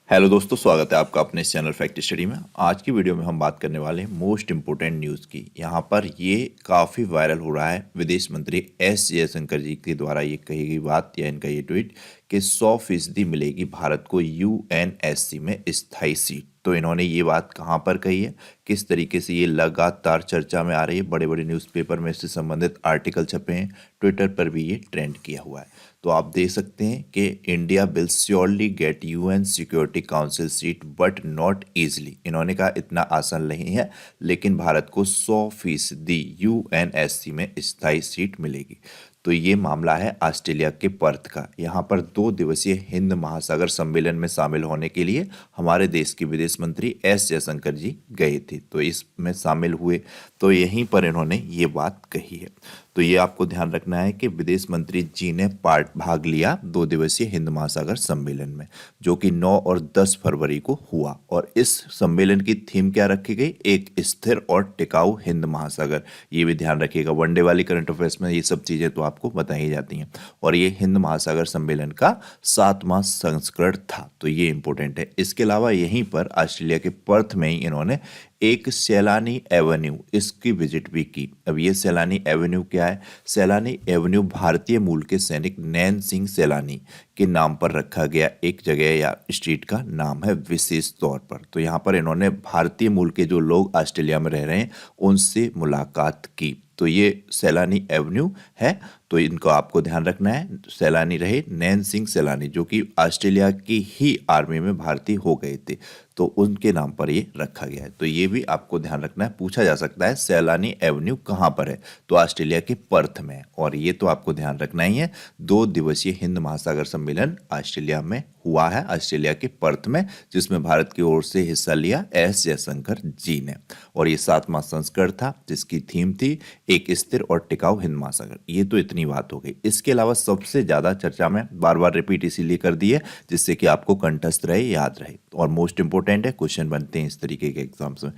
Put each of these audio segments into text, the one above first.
Hello दोस्तों, स्वागत है आपका अपने इस चैनल फैक्ट स्टडी में। आज की वीडियो में हम बात करने वाले हैं मोस्ट इम्पोर्टेंट न्यूज़ की। यहाँ पर ये काफ़ी वायरल हो रहा है। विदेश मंत्री एस जयशंकर जी के द्वारा ये कही गई बात या इनका ये ट्वीट कि 100% मिलेगी भारत को यूएनएससी में स्थायी सीट। तो इन्होंने ये बात कहाँ पर कही है, किस तरीके से ये लगातार चर्चा में आ रही है, बड़े बड़े न्यूज़पेपर में इससे संबंधित आर्टिकल छपे हैं, ट्विटर पर भी ये ट्रेंड किया हुआ है। तो आप देख सकते हैं कि India will surely gate UN security council seat but not easily. इन्होंने कहा इतना आसान नहीं है, लेकिन भारत को 100% यूएनएससी में स्थायी सीट मिलेगी। तो ये मामला है ऑस्ट्रेलिया के पर्थ का। यहाँ पर 2 दिवसीय हिंद महासागर सम्मेलन में शामिल होने के लिए हमारे देश के विदेश मंत्री एस जयशंकर जी गए थे, तो इसमें शामिल हुए, तो यहीं पर इन्होंने ये बात कही है। तो ये आपको ध्यान रखना है कि विदेश मंत्री जी ने भाग लिया 2 दिवसीय हिंद महासागर सम्मेलन में, जो कि 9 और 10 फरवरी को हुआ। और इस सम्मेलन की थीम क्या रखी गई, एक स्थिर और टिकाऊ हिंद महासागर। ये भी ध्यान रखिएगा, वनडे वाली करंट अफेयर्स में ये सब चीज़ें तो आपको बताई जाती हैं। और ये हिंद महासागर सम्मेलन का 7वां संस्करण था, तो ये इंपॉर्टेंट है। इसके अलावा यहीं पर ऑस्ट्रेलिया के पर्थ में ही इन्होंने एक सैलानी एवेन्यू इसकी विजिट भी की। अब ये सैलानी एवेन्यू क्या है? सैलानी एवेन्यू भारतीय मूल के सैनिक नैन सिंह सैलानी के नाम पर रखा गया एक जगह या स्ट्रीट का नाम है विशेष तौर पर। तो यहाँ पर इन्होंने भारतीय मूल के जो लोग ऑस्ट्रेलिया में रह रहे हैं उनसे मुलाकात की। तो ये सैलानी एवेन्यू है, तो इनको आपको ध्यान रखना है। सैलानी रहे नैन सिंह सैलानी, जो कि ऑस्ट्रेलिया की ही आर्मी में भर्ती हो गए थे, तो उनके नाम पर ये रखा गया है। तो ये भी आपको ध्यान रखना है, पूछा जा सकता है सैलानी एवेन्यू कहाँ पर है, तो ऑस्ट्रेलिया के पर्थ में है। और ये तो आपको ध्यान रखना ही है, 2 दिवसीय हिंद महासागर सम्मेलन ऑस्ट्रेलिया में हुआ है, ऑस्ट्रेलिया के पर्थ में, जिसमें भारत की ओर से हिस्सा लिया एस जयशंकर जी ने। और ये 7वां संस्करण था, जिसकी थीम थी एक स्थिर और टिकाऊ हिंद महासागर। ये तो इतनी बात हो गई। इसके अलावा सबसे ज़्यादा चर्चा में बार बार रिपीट इसीलिए कर दी है जिससे कि आपको कंठस्थ रहे, याद रहे, और मोस्ट इंपोर्टेंट है, क्वेश्चन बनते हैं इस तरीके के एग्जाम्स में।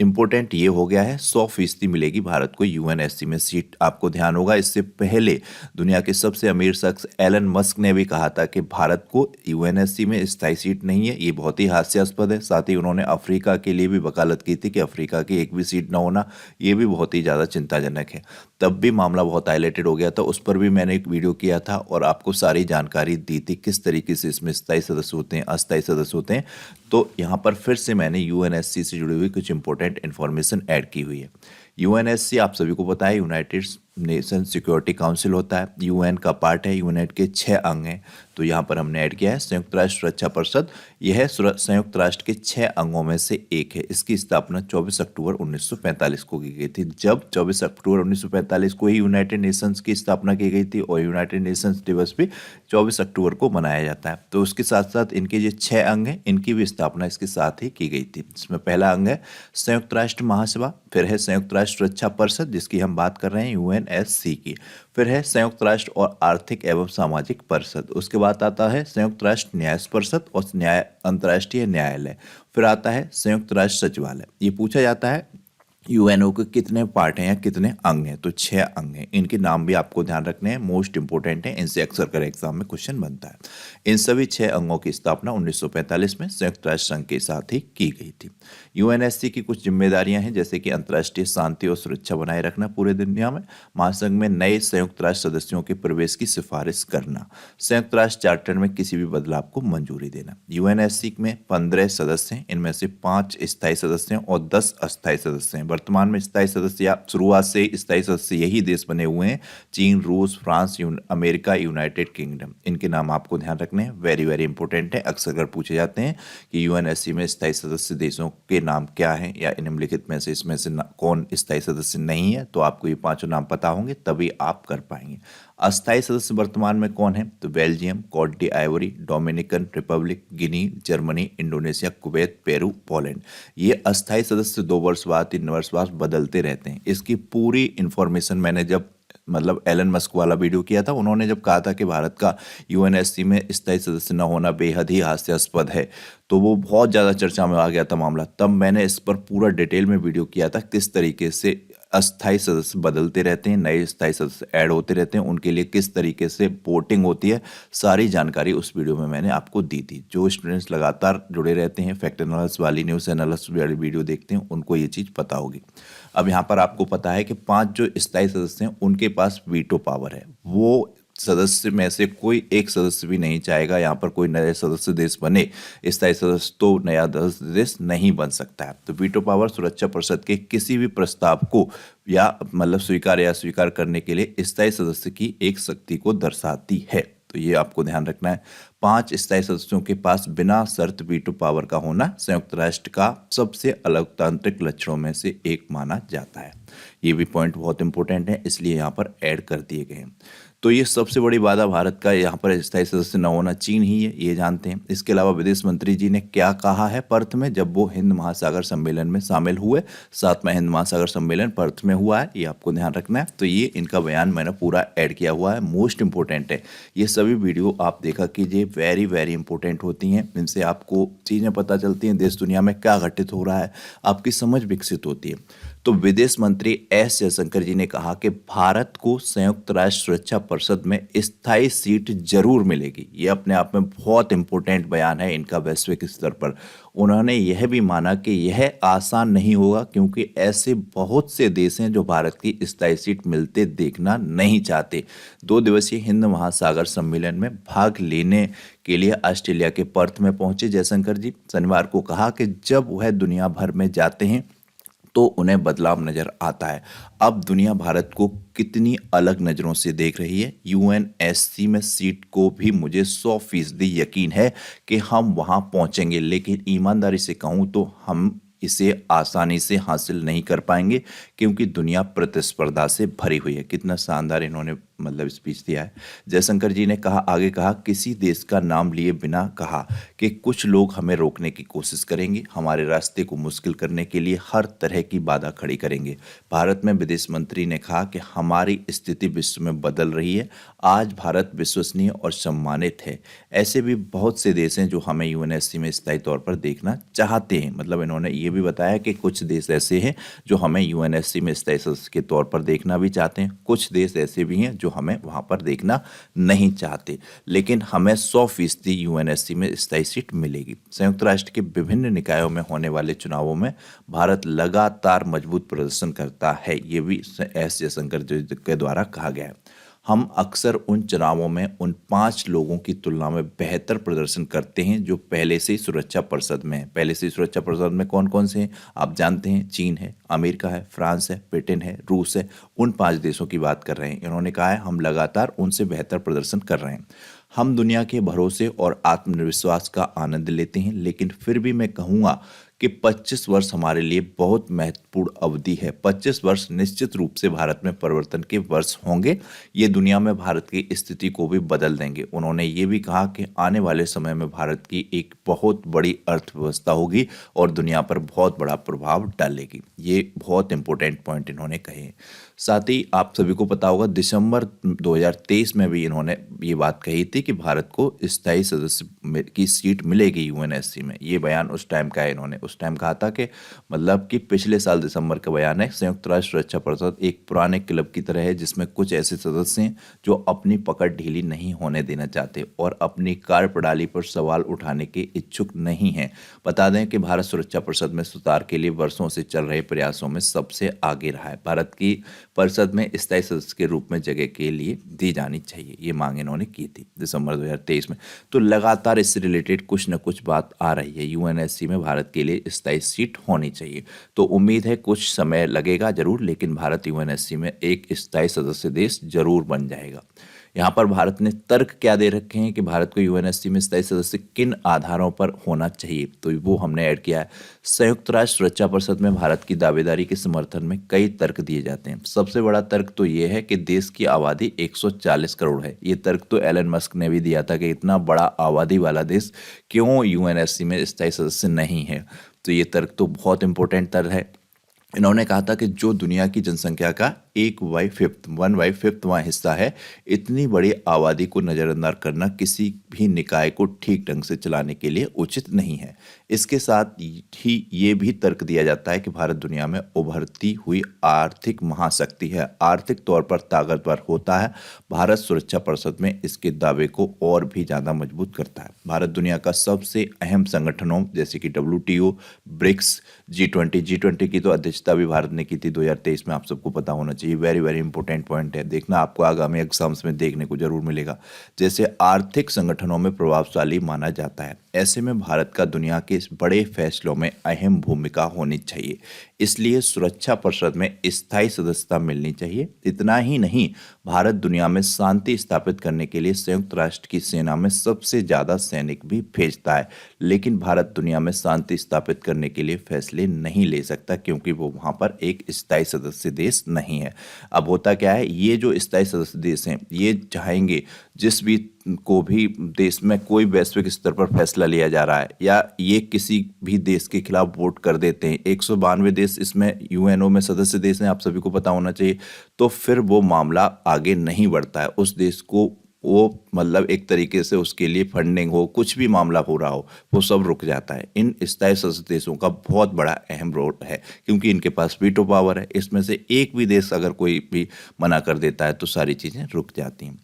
इंपॉर्टेंट ये हो गया है 100% मिलेगी भारत को यूएनएससी में सीट। आपको ध्यान होगा, इससे पहले दुनिया के सबसे अमीर शख्स एलन मस्क ने भी कहा था कि भारत को यूएनएससी में स्थायी सीट नहीं है। ये बहुत ही हास्यास्पद है। साथ ही उन्होंने अफ्रीका के लिए भी वकालत की थी कि अफ्रीका की एक भी सीट ना होना, ये भी बहुत ही ज़्यादा चिंताजनक है। तब भी मामला बहुत हाईलाइटेड हो गया था, उस पर भी मैंने एक वीडियो किया था और आपको सारी जानकारी दी थी किस तरीके से इसमें स्थायी सदस्य होते हैं, अस्थायी सदस्य होते हैं। तो यहाँ पर फिर से मैंने यूएनएससी से जुड़ी हुई कुछ इंपॉर्टेंट इन्फॉर्मेशन ऐड की हुई है। यूएनएससी आप सभी को पता है, यूनाइटेड नेशन सिक्योरिटी काउंसिल होता है, यूएन का पार्ट है। यूएन के 6 अंग हैं, तो यहाँ पर हमने ऐड किया है संयुक्त राष्ट्र सुरक्षा परिषद। यह संयुक्त राष्ट्र के 6 अंगों में से एक है। इसकी स्थापना 24 अक्टूबर 1945 को की गई थी। जब 24 अक्टूबर 1945 को ही यूनाइटेड नेशंस की स्थापना की गई थी, और यूनाइटेड नेशंस दिवस भी 24 अक्टूबर को मनाया जाता है। तो उसके साथ साथ इनके जो 6 अंग हैं, इनकी भी स्थापना इसके साथ ही की गई थी। इसमें पहला अंग है संयुक्त राष्ट्र महासभा, फिर है संयुक्त राष्ट्र सुरक्षा परिषद जिसकी हम बात कर रहे हैं यूएनएससी की, फिर है संयुक्त राष्ट्र और आर्थिक एवं सामाजिक परिषद, उसके बाद आता है संयुक्त राष्ट्र न्याय परिषद और अंतर्राष्ट्रीय न्यायालय, फिर आता है संयुक्त राष्ट्र सचिवालय। ये पूछा जाता है यूएनओ के कितने पार्ट हैं या कितने अंग हैं, तो 6 अंग हैं। इनके नाम भी आपको ध्यान रखने हैं, मोस्ट इंपोर्टेंट है, इनसे अक्सर कर एग्जाम में क्वेश्चन बनता है। इन सभी 6 अंगों की स्थापना 1945 में संयुक्त राष्ट्र संघ के साथ ही की गई थी। यूएनएससी की कुछ जिम्मेदारियां हैं, जैसे कि अंतर्राष्ट्रीय शांति और सुरक्षा बनाए रखना पूरे दुनिया में, महासंघ में नए संयुक्त राष्ट्र सदस्यों के प्रवेश की सिफारिश करना, संयुक्त राष्ट्र चार्टर में किसी भी बदलाव को मंजूरी देना। यूएनएससी में 15 सदस्य हैं, इनमें से 5 स्थायी सदस्य हैं और 10 अस्थायी सदस्य हैं। वर्तमान में स्थायी सदस्य या शुरुआत से स्थायी सदस्य यही देश बने हुए हैं: चीन, रूस, फ्रांस, अमेरिका, यूनाइटेड किंगडम। इनके नाम आपको ध्यान रखने हैं, वेरी वेरी इंपॉर्टेंट है। अक्सर अगर पूछे जाते हैं कि यूएनएससी में स्थायी सदस्य देशों के नाम क्या हैं या निम्नलिखित में से इसमें से कौन स्थायी सदस्य नहीं है, तो आपको ये 5 नाम पता होंगे तभी आप कर पाएंगे। अस्थायी सदस्य वर्तमान में कौन है, तो Belgium, Cote d'Ivoire, Dominican Republic, Guinea, Germany, Indonesia, Kuwait, Peru, Poland. ये अस्थायी सदस्य 2 वर्ष बाद 3 वर्ष बाद बदलते रहते हैं। इसकी पूरी इंफॉर्मेशन मैंने जब एलन मस्क वाला वीडियो किया था, उन्होंने जब कहा था कि भारत का यूएनएससी में स्थायी सदस्य न होना बेहद ही हास्यास्पद है, तो वो बहुत ज़्यादा चर्चा में आ गया था मामला। तब मैंने इस पर पूरा डिटेल में वीडियो किया था किस तरीके से अस्थायी सदस्य बदलते रहते हैं, नए स्थायी सदस्य ऐड होते रहते हैं, उनके लिए किस तरीके से वोटिंग होती है, सारी जानकारी उस वीडियो में मैंने आपको दी थी। जो स्टूडेंट्स लगातार जुड़े रहते हैं, फैक्ट एनालिसिस वाली, न्यूज़ एनालिसिस वाली वीडियो देखते हैं, उनको ये चीज़ पता होगी। अब यहाँ पर आपको पता है कि 5 जो स्थायी सदस्य हैं उनके पास वीटो पावर है। वो सदस्य में से कोई एक सदस्य भी नहीं चाहेगा यहाँ पर कोई नए सदस्य देश बने, स्थायी सदस्य तो नया देश नहीं बन सकता है। तो वीटो पावर सुरक्षा परिषद के किसी भी प्रस्ताव को या मतलब स्वीकार या अस्वीकार करने के लिए स्थायी सदस्य की एक शक्ति को दर्शाती है। तो ये आपको ध्यान रखना है। 5 स्थायी सदस्यों के पास बिना शर्त वीटो पावर का होना संयुक्त राष्ट्र का सबसे लोकतांत्रिक लक्षणों में से एक माना जाता है। ये भी पॉइंट बहुत इंपॉर्टेंट है, इसलिए यहाँ पर ऐड कर दिए गए हैं। तो ये सबसे बड़ी बाधा भारत का यहाँ पर स्थायी सदस्य न होना चीन ही है, ये जानते हैं। इसके अलावा विदेश मंत्री जी ने क्या कहा है पर्थ में, जब वो हिंद महासागर सम्मेलन में शामिल हुए, 7वां हिंद महासागर सम्मेलन पर्थ में हुआ है, ये आपको ध्यान रखना है। तो ये इनका बयान मैंने पूरा ऐड किया हुआ है, मोस्ट इंपॉर्टेंट है। ये सभी वीडियो आप देखा कीजिए, वेरी वेरी इंपॉर्टेंट होती हैं। इनसे आपको चीज़ें पता चलती हैं, देश दुनिया में क्या घटित हो रहा है, आपकी समझ विकसित होती है। तो विदेश मंत्री एस जयशंकर जी ने कहा कि भारत को संयुक्त राष्ट्र सुरक्षा परिषद में स्थायी सीट जरूर मिलेगी। ये अपने आप में बहुत इंपॉर्टेंट बयान है इनका वैश्विक स्तर पर। उन्होंने यह भी माना कि यह आसान नहीं होगा, क्योंकि ऐसे बहुत से देश हैं जो भारत की स्थायी सीट मिलते देखना नहीं चाहते। 2 दिवसीय हिंद महासागर सम्मेलन में भाग लेने के लिए ऑस्ट्रेलिया के पर्थ में पहुंचे जयशंकर जी। शनिवार को कहा कि जब वह दुनिया भर में जाते हैं तो उन्हें बदलाव नजर आता है। अब दुनिया भारत को कितनी अलग नज़रों से देख रही है। यूएनएससी में सीट को भी मुझे 100% यकीन है कि हम वहां पहुंचेंगे, लेकिन ईमानदारी से कहूं तो हम इसे आसानी से हासिल नहीं कर पाएंगे, क्योंकि दुनिया प्रतिस्पर्धा से भरी हुई है। कितना शानदार इन्होंने मतलब स्पीच दिया है। जयशंकर जी ने कहा, आगे कहा, किसी देश का नाम लिए बिना कहा कि कुछ लोग हमें रोकने की कोशिश करेंगे, हमारे रास्ते को मुश्किल करने के लिए हर तरह की बाधा खड़ी करेंगे। भारत में विदेश मंत्री ने कहा कि हमारी स्थिति विश्व में बदल रही है। आज भारत विश्वसनीय और सम्मानित है। ऐसे भी बहुत से देश हैं जो हमें यूएनएससी में स्थायी तौर पर देखना चाहते हैं। मतलब इन्होंने ये भी बताया कि कुछ देश ऐसे हैं जो हमें यूएनएससी में स्थायी सदस्य के तौर पर देखना भी चाहते हैं, कुछ देश ऐसे भी हैं जो हमें वहां पर देखना नहीं चाहते, लेकिन हमें 100% यूएनएससी में स्थायी सीट मिलेगी। संयुक्त राष्ट्र के विभिन्न निकायों में होने वाले चुनावों में भारत लगातार मजबूत प्रदर्शन करता है, ये भी एस जयशंकर जी के द्वारा कहा गया है। हम अक्सर उन चुनावों में उन 5 लोगों की तुलना में बेहतर प्रदर्शन करते हैं जो पहले से ही सुरक्षा परिषद में है। पहले से ही सुरक्षा परिषद में कौन कौन से हैं आप जानते हैं, चीन है, अमेरिका है, फ्रांस है, ब्रिटेन है, रूस है। उन 5 देशों की बात कर रहे हैं। इन्होंने कहा है हम लगातार उनसे बेहतर प्रदर्शन कर रहे हैं। हम दुनिया के भरोसे और आत्मविश्वास का आनंद लेते हैं, लेकिन फिर भी मैं कहूँगा कि 25 वर्ष हमारे लिए बहुत महत्वपूर्ण अवधि है। 25 वर्ष निश्चित रूप से भारत में परिवर्तन के वर्ष होंगे। ये दुनिया में भारत की स्थिति को भी बदल देंगे। उन्होंने ये भी कहा कि आने वाले समय में भारत की एक बहुत बड़ी अर्थव्यवस्था होगी और दुनिया पर बहुत बड़ा प्रभाव डालेगी। ये बहुत इंपॉर्टेंट पॉइंट इन्होंने कहे। साथ ही आप सभी को पता होगा दिसंबर 2023 में भी इन्होंने ये बात कही थी कि भारत को स्थायी सदस्य की सीट मिलेगी यूएनएससी में। ये बयान उस टाइम का है, इन्होंने उस टाइम कहा था कि मतलब कि पिछले साल दिसंबर का बयान है। संयुक्त राष्ट्र सुरक्षा परिषद एक पुराने क्लब की तरह है जिसमें कुछ ऐसे सदस्य हैं जो अपनी पकड़ ढीली नहीं होने देना चाहते और अपनी कार्य प्रणाली पर सवाल उठाने के इच्छुक नहीं हैं। बता दें कि भारत सुरक्षा परिषद में सुधार के लिए वर्षों से चल रहे प्रयासों में सबसे आगे रहा है। भारत की परिषद में स्थायी सदस्य के रूप में जगह के लिए दी जानी चाहिए, ये मांग इन्होंने की थी दिसंबर 2023 में। तो लगातार इससे रिलेटेड कुछ न कुछ बात आ रही है। यूएनएससी में भारत के लिए स्थायी सीट होनी चाहिए। तो उम्मीद है कुछ समय लगेगा जरूर, लेकिन भारत यूएनएससी में एक स्थायी सदस्य देश जरूर बन जाएगा। यहाँ पर भारत ने तर्क क्या दे रखे हैं कि भारत को यूएनएससी में स्थायी सदस्य किन आधारों पर होना चाहिए, तो वो हमने ऐड किया है। संयुक्त राष्ट्र सुरक्षा परिषद में भारत की दावेदारी के समर्थन में कई तर्क दिए जाते हैं। सबसे बड़ा तर्क तो ये है कि देश की आबादी 140 करोड़ है। ये तर्क तो एलन मस्क ने भी दिया था कि इतना बड़ा आबादी वाला देश क्यों यूएनएससी में स्थायी सदस्य नहीं है। तो ये तर्क तो बहुत इंपॉर्टेंट तर्क है। इन्होंने कहा था कि जो दुनिया की जनसंख्या का 1/5 वहाँ हिस्सा है। इतनी बड़ी आबादी को नज़रअंदाज करना किसी भी निकाय को ठीक ढंग से चलाने के लिए उचित नहीं है। इसके साथ ही ये भी तर्क दिया जाता है कि भारत दुनिया में उभरती हुई आर्थिक महाशक्ति है, आर्थिक तौर पर ताकतवर होता है। भारत सुरक्षा परिषद में इसके दावे को और भी ज़्यादा मजबूत करता है। भारत दुनिया का सबसे अहम संगठनों जैसे कि WTO, ब्रिक्स, G20 की तो अध्यक्षता भी भारत ने की थी 2023 में, आप सबको पता होना चाहिए। वेरी वेरी इंपॉर्टेंट पॉइंट है, देखना आपको आगामी एग्जाम्स में देखने को जरूर मिलेगा। जैसे आर्थिक संगठनों में प्रभावशाली माना जाता है, ऐसे में भारत का दुनिया के इस बड़े फैसलों में अहम भूमिका होनी चाहिए, इसलिए सुरक्षा परिषद में स्थायी सदस्यता मिलनी चाहिए। इतना ही नहीं, भारत दुनिया में शांति स्थापित करने के लिए संयुक्त राष्ट्र की सेना में सबसे ज़्यादा सैनिक भी भेजता है, लेकिन भारत दुनिया में शांति स्थापित करने के लिए फैसले नहीं ले सकता क्योंकि वो वहाँ पर एक स्थायी सदस्य देश नहीं है। अब होता क्या है, ये जो स्थायी सदस्य देश हैं ये चाहेंगे जिस भी को भी देश में कोई वैश्विक स्तर पर फैसला लिया जा रहा है या ये किसी भी देश के खिलाफ वोट कर देते हैं, 192 देश इसमें यूएनओ में सदस्य देश हैं, आप सभी को पता होना चाहिए, तो फिर वो मामला आगे नहीं बढ़ता है। उस देश को वो मतलब एक तरीके से उसके लिए फंडिंग हो, कुछ भी मामला हो रहा हो, वो सब रुक जाता है। इन स्थायी सदस्य देशों का बहुत बड़ा अहम रोल है क्योंकि इनके पास वीटो पावर है। इसमें से एक भी देश अगर कोई भी मना कर देता है तो सारी चीज़ें रुक जाती हैं।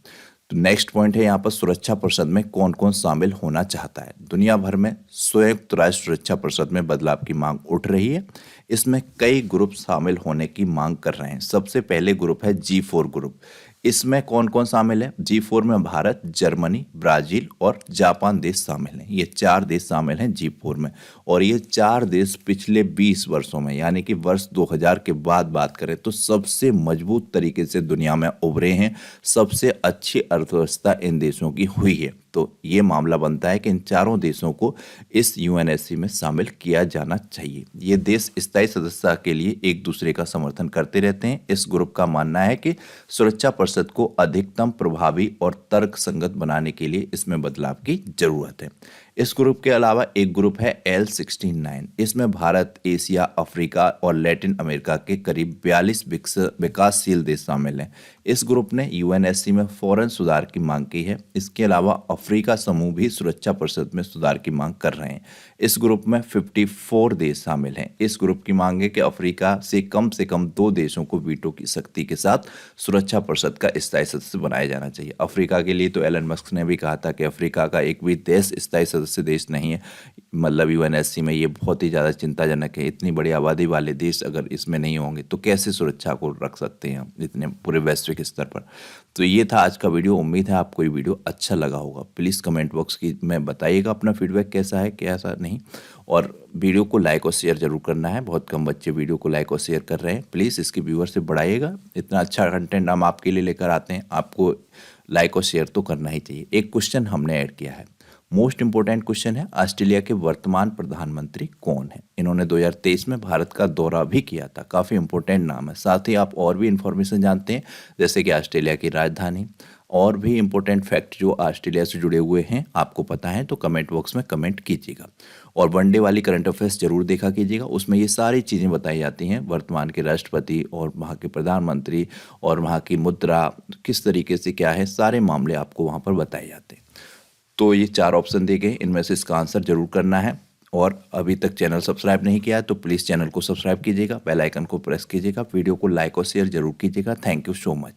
तो नेक्स्ट पॉइंट है यहाँ पर सुरक्षा परिषद में कौन कौन शामिल होना चाहता है। दुनिया भर में संयुक्त राष्ट्र सुरक्षा परिषद में बदलाव की मांग उठ रही है। इसमें कई ग्रुप शामिल होने की मांग कर रहे हैं। सबसे पहले ग्रुप है G4 ग्रुप। इसमें कौन कौन शामिल है? G4 में भारत, जर्मनी, ब्राजील और जापान देश शामिल हैं। ये 4 देश शामिल हैं G4 में, और ये 4 देश पिछले 20 वर्षों में यानी कि वर्ष 2000 के बाद बात करें तो सबसे मजबूत तरीके से दुनिया में उभरे हैं। सबसे अच्छी अर्थव्यवस्था इन देशों की हुई है। तो ये मामला बनता है कि इन चारों देशों को इस UNSC में शामिल किया जाना चाहिए। ये देश स्थायी सदस्यता के लिए एक दूसरे का समर्थन करते रहते हैं। इस ग्रुप का मानना है कि सुरक्षा परिषद को अधिकतम प्रभावी और तर्कसंगत बनाने के लिए इसमें बदलाव की जरूरत है। इस ग्रुप के अलावा एक ग्रुप है L69। इसमें भारत, एशिया, अफ्रीका और लैटिन अमेरिका के करीब 42 विकासशील देश शामिल हैं। इस ग्रुप ने UNSC में फौरन सुधार की मांग की है। इसके अलावा अफ्रीका समूह भी सुरक्षा परिषद में सुधार की मांग कर रहे हैं। इस ग्रुप में 54 देश शामिल हैं। इस ग्रुप की मांग है कि अफ्रीका से कम 2 देशों को वीटो की शक्ति के साथ सुरक्षा परिषद का स्थायी सदस्य बनाया जाना चाहिए। अफ्रीका के लिए तो एलन मस्क ने भी कहा था कि अफ्रीका का एक भी देश स्थायी सदस्य देश नहीं है, मतलब UNSC में। ये बहुत ही ज़्यादा चिंताजनक है। इतनी बड़ी आबादी वाले देश अगर इसमें नहीं होंगे तो कैसे सुरक्षा को रख सकते हैं इतने पूरे वैश्विक स्तर पर। तो ये था आज का वीडियो। उम्मीद है आपको ये वीडियो अच्छा लगा होगा। प्लीज़ कमेंट बॉक्स में बताइएगा अपना फीडबैक कैसा है कैसा नहीं, और वीडियो को लाइक और शेयर जरूर करना है। बहुत कम बच्चे वीडियो को लाइक और शेयर कर रहे हैं। प्लीज़ इसकी व्यूअरशिप बढ़ाइएगा। इतना अच्छा कंटेंट हम आपके लिए लेकर आते हैं, आपको लाइक और शेयर तो करना ही चाहिए। एक क्वेश्चन हमने ऐड किया है, मोस्ट इंपोर्टेंट क्वेश्चन है, ऑस्ट्रेलिया के वर्तमान प्रधानमंत्री कौन है? इन्होंने 2023 में भारत का दौरा भी किया था। काफ़ी इंपॉर्टेंट नाम है। साथ ही आप और भी इंफॉर्मेशन जानते हैं जैसे कि ऑस्ट्रेलिया की राजधानी और भी इंपॉर्टेंट फैक्ट जो ऑस्ट्रेलिया से जुड़े हुए हैं आपको पता है तो कमेंट बॉक्स में कमेंट कीजिएगा। और वनडे वाली करंट अफेयर्स जरूर देखा कीजिएगा, उसमें ये सारी चीज़ें बताई जाती हैं, वर्तमान के राष्ट्रपति और वहाँ के प्रधानमंत्री और वहाँ की मुद्रा किस तरीके से क्या है, सारे मामले आपको वहाँ पर बताए जाते हैं। तो ये 4 ऑप्शन दिए गए, इनमें से इसका आंसर जरूर करना है। और अभी तक चैनल सब्सक्राइब नहीं किया है तो प्लीज़ चैनल को सब्सक्राइब कीजिएगा, बेल आइकन को प्रेस कीजिएगा, वीडियो को लाइक और शेयर जरूर कीजिएगा। Thank you so much.